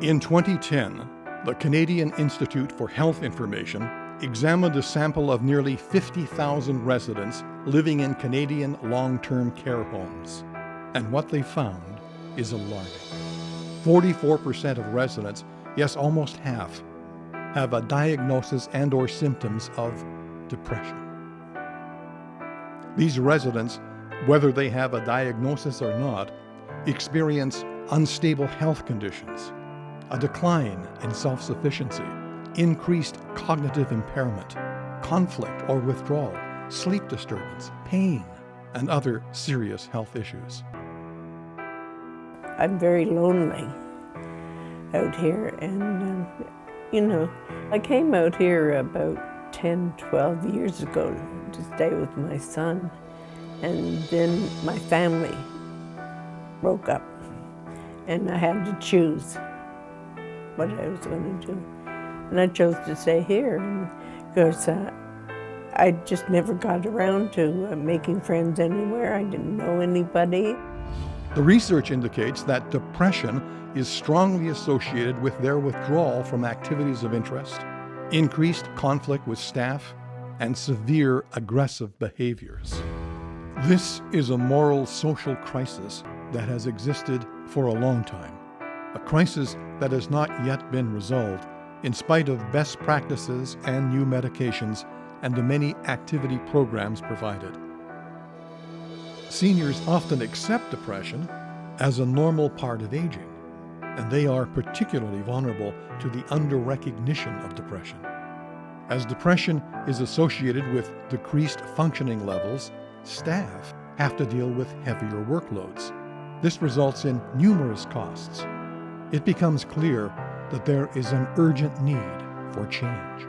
In 2010, the Canadian Institute for Health Information examined a sample of nearly 50,000 residents living in Canadian long-term care homes. And what they found is alarming. 44% of residents, yes, almost half, have a diagnosis and/or symptoms of depression. These residents, whether they have a diagnosis or not, experience unstable health conditions, a decline in self-sufficiency, increased cognitive impairment, conflict or withdrawal, sleep disturbance, pain, and other serious health issues. I'm very lonely out here, and I came out here about 10, 12 years ago to stay with my son, and then my family broke up, and I had to choose what I was going to do. And I chose to stay here because I just never got around to making friends anywhere. I didn't know anybody. The research indicates that depression is strongly associated with their withdrawal from activities of interest, increased conflict with staff, and severe aggressive behaviors. This is a moral social crisis that has existed for a long time, a crisis that has not yet been resolved in spite of best practices and new medications and the many activity programs provided. Seniors often accept depression as a normal part of aging, and they are particularly vulnerable to the under-recognition of depression. As depression is associated with decreased functioning levels, staff have to deal with heavier workloads. This results in numerous costs. It becomes clear that there is an urgent need for change.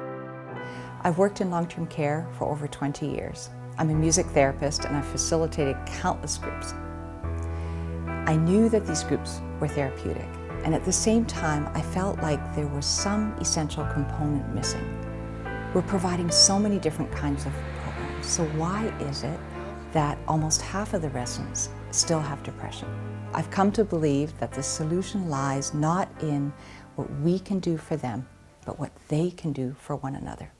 I've worked in long-term care for over 20 years. I'm a music therapist and I've facilitated countless groups. I knew that these groups were therapeutic, and at the same time I felt like there was some essential component missing. We're providing so many different kinds of programs, so why is it that almost half of the residents still have depression? I've come to believe that the solution lies not in what we can do for them, but what they can do for one another.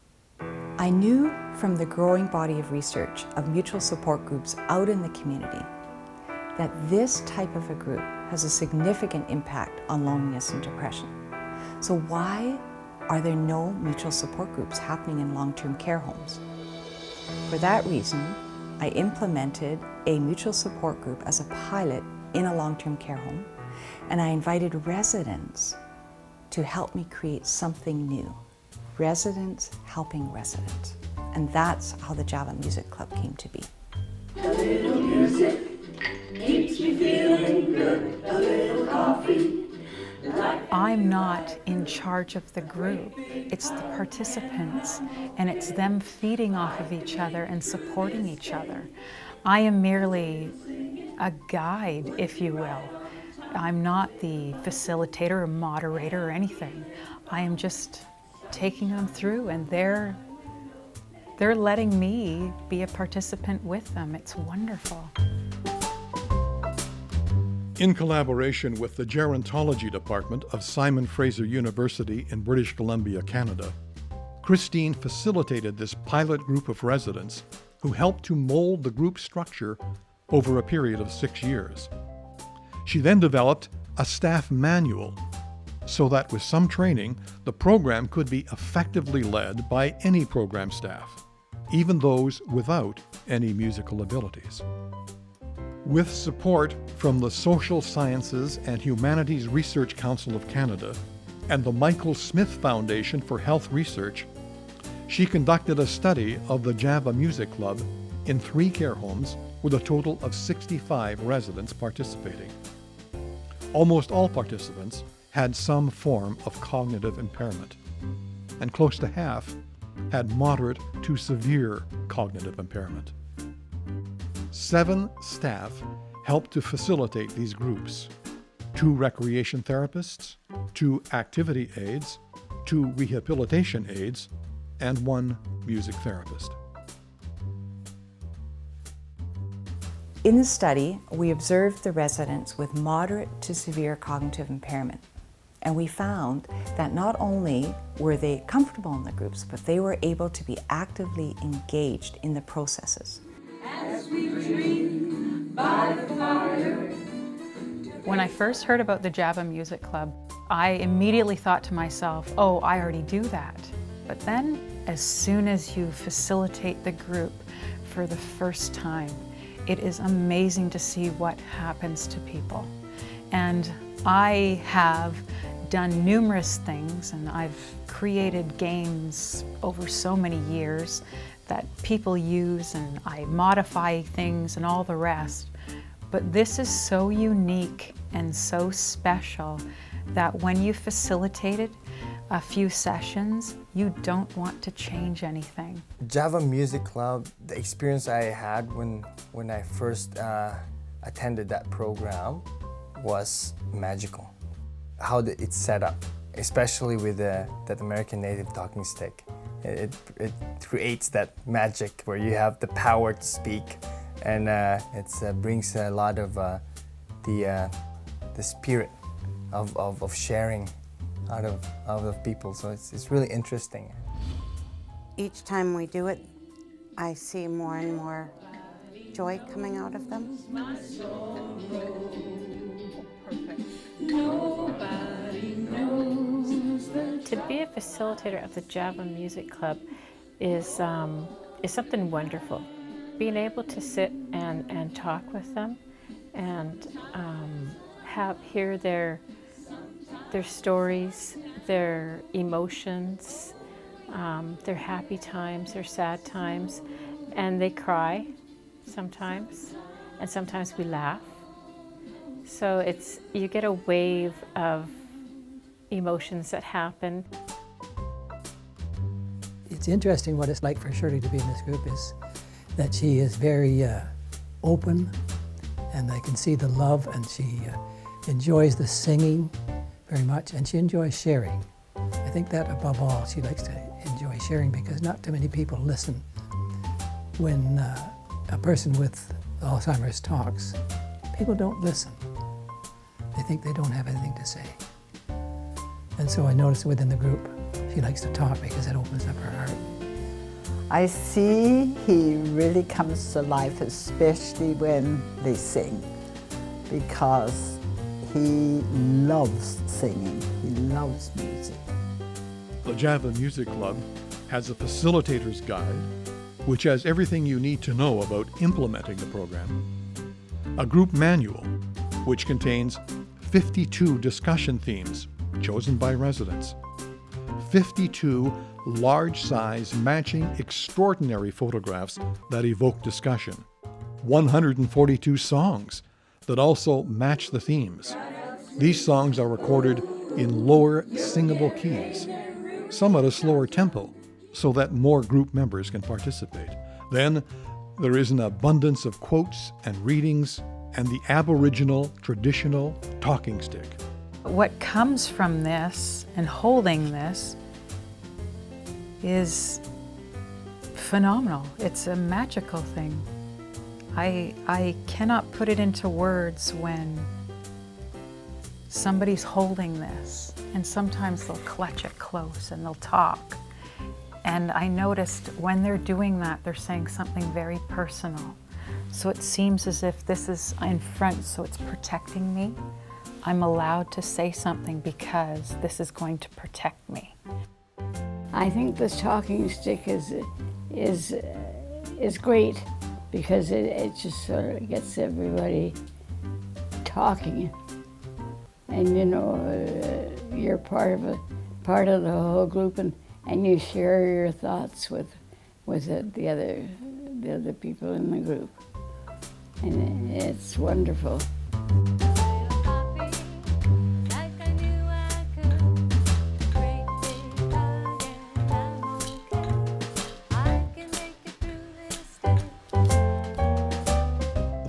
I knew from the growing body of research of mutual support groups out in the community that this type of a group has a significant impact on loneliness and depression. So why are there no mutual support groups happening in long-term care homes? For that reason, I implemented a mutual support group as a pilot in a long-term care home, and I invited residents to help me create something new. Residents helping residents. And that's how the Java Music Club came to be. A little music keeps me feeling good. A little coffee. I'm not in charge of the group. It's the participants, and it's them feeding off of each other and supporting each other. I am merely a guide, if you will. I'm not the facilitator or moderator or anything. I am just taking them through, and they're letting me be a participant with them. It's wonderful. In collaboration with the Gerontology Department of Simon Fraser University in British Columbia, Canada, Christine facilitated this pilot group of residents who helped to mold the group structure over a period of 6 years. She then developed a staff manual so that with some training, the program could be effectively led by any program staff, even those without any musical abilities. With support from the Social Sciences and Humanities Research Council of Canada and the Michael Smith Foundation for Health Research, she conducted a study of the Java Music Club in 3 care homes with a total of 65 residents participating. Almost all participants had some form of cognitive impairment, and close to half had moderate to severe cognitive impairment. 7 staff helped to facilitate these groups: 2 recreation therapists, 2 activity aides, 2 rehabilitation aides, and 1 music therapist. In the study, we observed the residents with moderate to severe cognitive impairment. And we found that not only were they comfortable in the groups, but they were able to be actively engaged in the processes. When I first heard about the Java Music Club, I immediately thought to myself, oh, I already do that. But then, as soon as you facilitate the group for the first time, it is amazing to see what happens to people. And I have done numerous things, and I've created games over so many years that people use, and I modify things and all the rest. But this is so unique and so special that when you facilitated a few sessions, you don't want to change anything. Java Music Club, the experience I had when I first attended that program was magical. How it's set up, especially with that American Native talking stick. It creates that magic where you have the power to speak, and it brings a lot of the spirit of sharing out of people. So it's really interesting. Each time we do it, I see more and more joy coming out of them. To be a facilitator of the Java Music Club is something wonderful. Being able to sit and talk with them and hear their stories, their emotions, their happy times, their sad times, and they cry sometimes, and sometimes we laugh. So you get a wave of emotions that happen. It's interesting what it's like for Shirley to be in this group is that she is very open, and I can see the love, and she enjoys the singing very much, and she enjoys sharing. I think that above all, she likes to enjoy sharing because not too many people listen when a person with Alzheimer's talks. People don't listen. They think they don't have anything to say. And so I noticed within the group, she likes to talk because it opens up her heart. I see he really comes to life, especially when they sing, because he loves singing, he loves music. The Java Music Club has a facilitator's guide, which has everything you need to know about implementing the program, a group manual, which contains 52 discussion themes chosen by residents, 52 large-size matching extraordinary photographs that evoke discussion, 142 songs that also match the themes. These songs are recorded in lower singable keys, some at a slower tempo, so that more group members can participate. Then there is an abundance of quotes and readings and the Aboriginal traditional talking stick. What comes from this and holding this is phenomenal. It's a magical thing. I cannot put it into words when somebody's holding this, and sometimes they'll clutch it close and they'll talk. And I noticed when they're doing that, they're saying something very personal. So it seems as if this is in front, so it's protecting me. I'm allowed to say something because this is going to protect me. I think this talking stick is great because it just sort of gets everybody talking, and you know you're part of the whole group, and you share your thoughts with the other people in the group, and it's wonderful.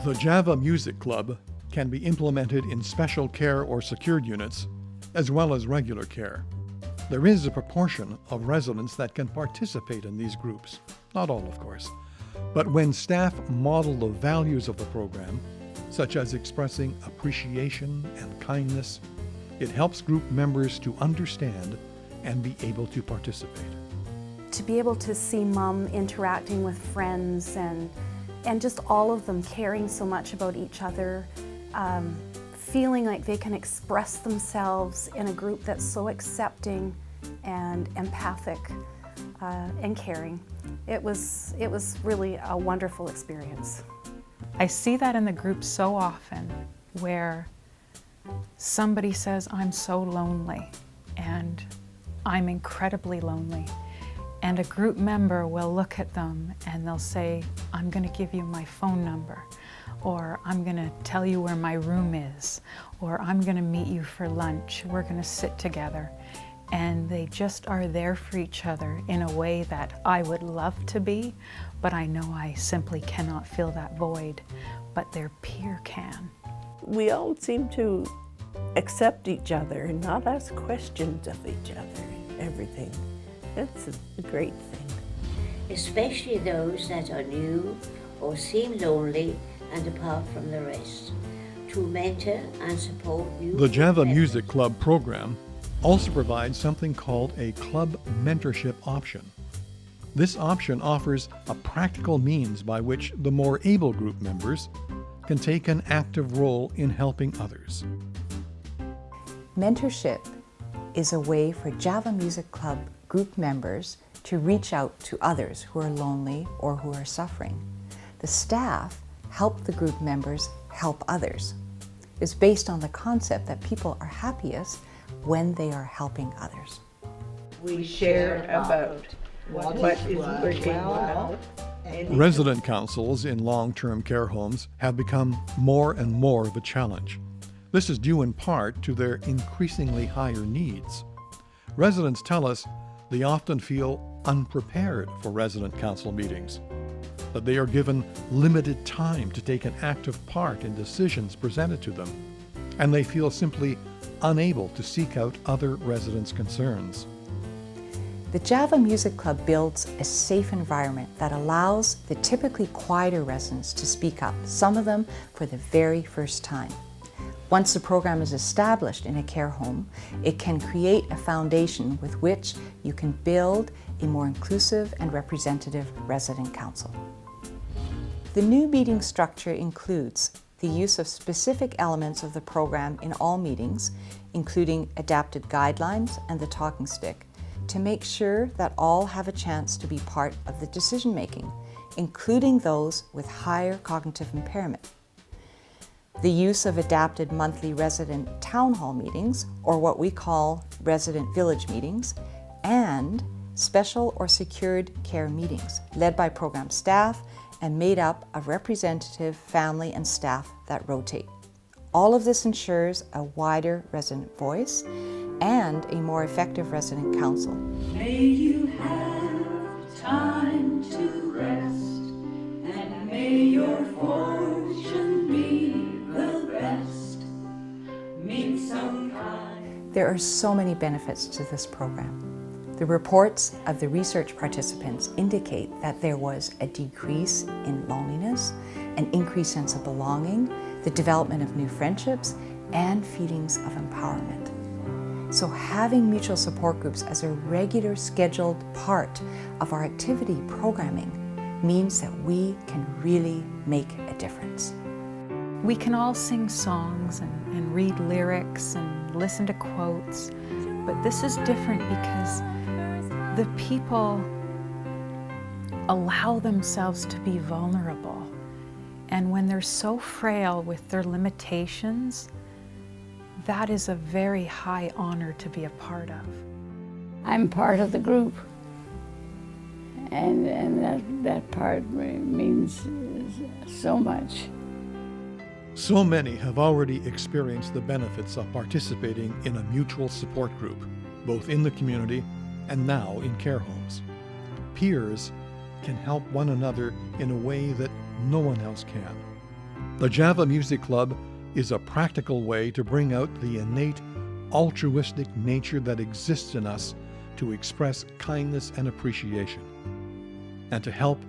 The Java Music Club can be implemented in special care or secured units, as well as regular care. There is a proportion of residents that can participate in these groups, not all, of course. But when staff model the values of the program, such as expressing appreciation and kindness, It helps group members to understand and be able to participate. To be able to see Mom interacting with friends and just all of them caring so much about each other, feeling like they can express themselves in a group that's so accepting and empathic and caring. It was really a wonderful experience. I see that in the group so often, where somebody says, I'm so lonely, and I'm incredibly lonely. And a group member will look at them and they'll say, I'm going to give you my phone number, or I'm going to tell you where my room is, or I'm going to meet you for lunch. We're going to sit together. And they just are there for each other in a way that I would love to be, but I know I simply cannot fill that void, but their peer can. We all seem to accept each other and not ask questions of each other and everything. That's a great thing. Especially those that are new or seem lonely and apart from the rest. To mentor and support new. The Java Music Club program also provides something called a club mentorship option. This option offers a practical means by which the more able group members can take an active role in helping others. Mentorship is a way for Java Music Club group members to reach out to others who are lonely or who are suffering. The staff help the group members help others. It's based on the concept that people are happiest when they are helping others. We share about what is working well. Resident councils in long-term care homes have become more and more of a challenge. This is due in part to their increasingly higher needs. Residents tell us they often feel unprepared for resident council meetings, that they are given limited time to take an active part in decisions presented to them, and they feel simply unable to seek out other residents' concerns. The Java Music Club builds a safe environment that allows the typically quieter residents to speak up, some of them for the very first time. Once the program is established in a care home, it can create a foundation with which you can build a more inclusive and representative resident council. The new meeting structure includes the use of specific elements of the program in all meetings, including adapted guidelines and the talking stick, to make sure that all have a chance to be part of the decision-making, including those with higher cognitive impairment. The use of adapted monthly resident town hall meetings, or what we call resident village meetings, and special or secured care meetings, led by program staff and made up of representative family and staff that rotate. All of this ensures a wider resident voice and a more effective resident council. May you have time to rest, and may your fortune be the best. Meet some kind. There are so many benefits to this program. The reports of the research participants indicate that there was a decrease in loneliness, an increased sense of belonging, the development of new friendships, and feelings of empowerment. So having mutual support groups as a regular scheduled part of our activity programming means that we can really make a difference. We can all sing songs and read lyrics and listen to quotes, but this is different because the people allow themselves to be vulnerable. And when they're so frail with their limitations, that is a very high honor to be a part of. I'm part of the group, and that part means so much. So many have already experienced the benefits of participating in a mutual support group, both in the community and now in care homes. Peers can help one another in a way that no one else can. The Java Music Club is a practical way to bring out the innate altruistic nature that exists in us to express kindness and appreciation, and to help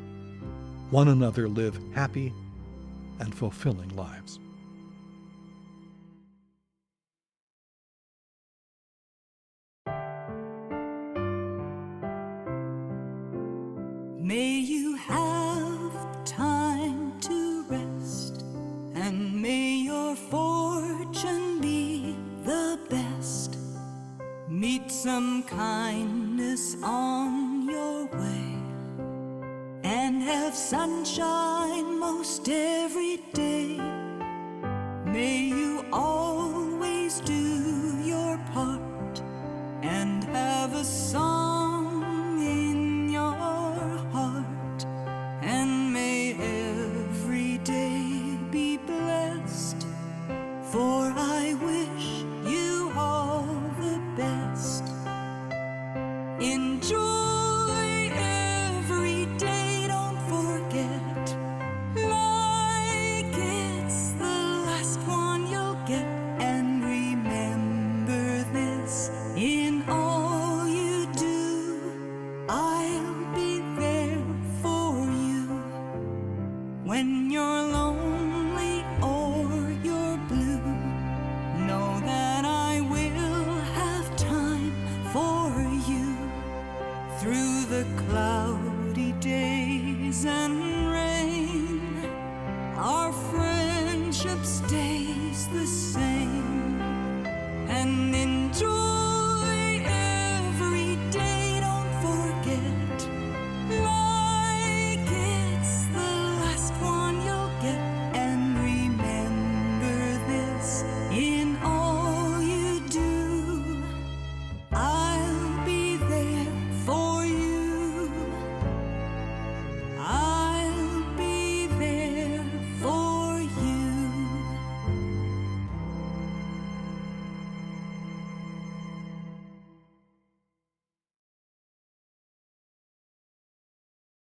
one another live happy and fulfilling lives. May you have time to rest, and may your fortune be the best. Meet some kindness on your way, and have sunshine most every day. May you always do your part, and have a song in your heart, and may every day be blessed, for I wish you all the best. Enjoy every day, don't forget, like it's the last one you'll get. And remember this, in all you do, I'll be there for you. When you're lonely or you're blue, know that I will have time for you. Through the cloudy days and rain, our friendship stays the same.